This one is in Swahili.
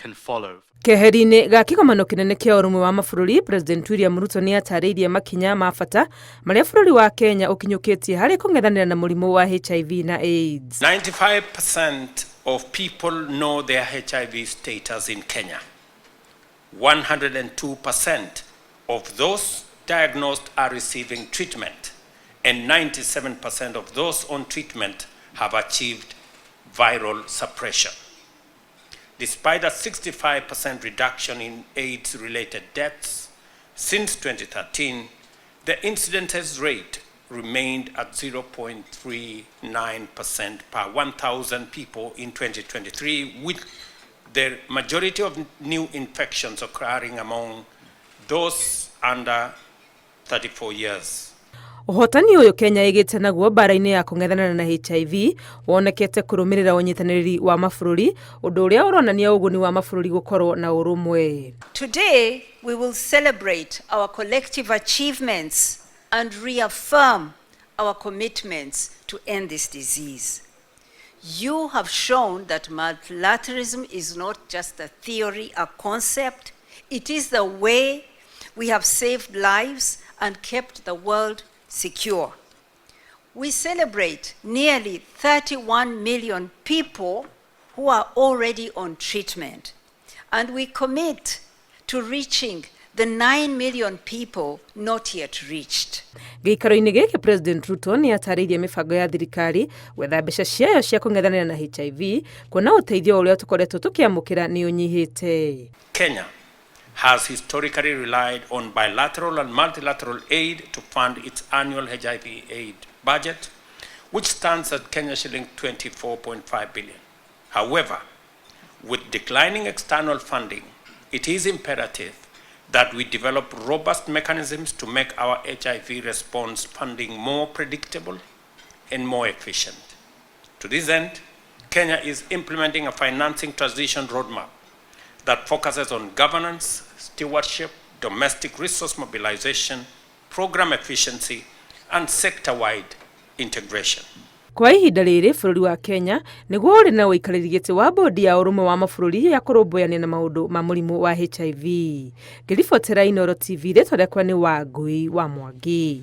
can follow. Keheri-inĩ ga kĩgomano kĩnene kĩa ũrũmwe wa mabũrũri, President William Ruto nĩ atarĩirie makinya ma bata marĩa bũrũri wa Kenya ũkinyũkĩtie harĩ kũng'ethanĩra na mũrimũ wa HIV na AIDS. 95% of people know their HIV status in Kenya. 102% of those diagnosed are receiving treatment, and 97% of those on treatment have achieved viral suppression. Despite a 65% reduction in AIDS-related deaths since 2013, the incidence rate remained at 0.39% per 1,000 people in 2023, with the majority of new infections occurring among those under 34 years. Ũhotani ũyũ Kenya ĩgĩte naguo mbara-inĩ ya kũng'ethanĩra na HIV wonekete kũrũmĩrĩra ũnyitanĩri wa mabũrũri, ũndũ ũrĩa ũronania ũguni wa mabũrũri gũkorwo na ũrũmwe. Today we will celebrate our collective achievements and reaffirm our commitments to end this disease. You have shown that multilateralism is not just a theory, a concept. It is the way we have saved lives and kept the world secure. We celebrate nearly 31 million people who are already on treatment, and we commit to reaching the 9 million people not yet reached. Gĩikaro-inĩ gĩkĩ President Ruto nĩ atarĩirie mĩbango ya thirikari gwetha mbeca ciayo cia kũng'ethanĩra na HIV, kuona ũteithio ũrĩa tũkoretwo tũkĩamũkĩra nĩ ũnyihĩte. Kenya has historically relied on bilateral and multilateral aid to fund its annual HIV aid budget, which stands at Kenya shilling 24.5 billion. However, with declining external funding, it is imperative that we develop robust mechanisms to make our HIV response funding more predictable and more efficient. To this end, Kenya is implementing a financing transition roadmap that focuses on governance, stewardship, domestic resource mobilization, program efficiency, and sector-wide integration. Kwa ihinda rĩrĩ bũrũri wa Kenya nĩguo ũrĩ na ũikarĩri gĩtĩ wa bodi ya ũrũmwe wa mabũrũri ya kũrũmbũyania na maũndũ ma mũrimũ wa HIV. Ngĩribotera Ĩratoria TV, rĩtwa rĩakwa nĩ Wangui wa Mwangi.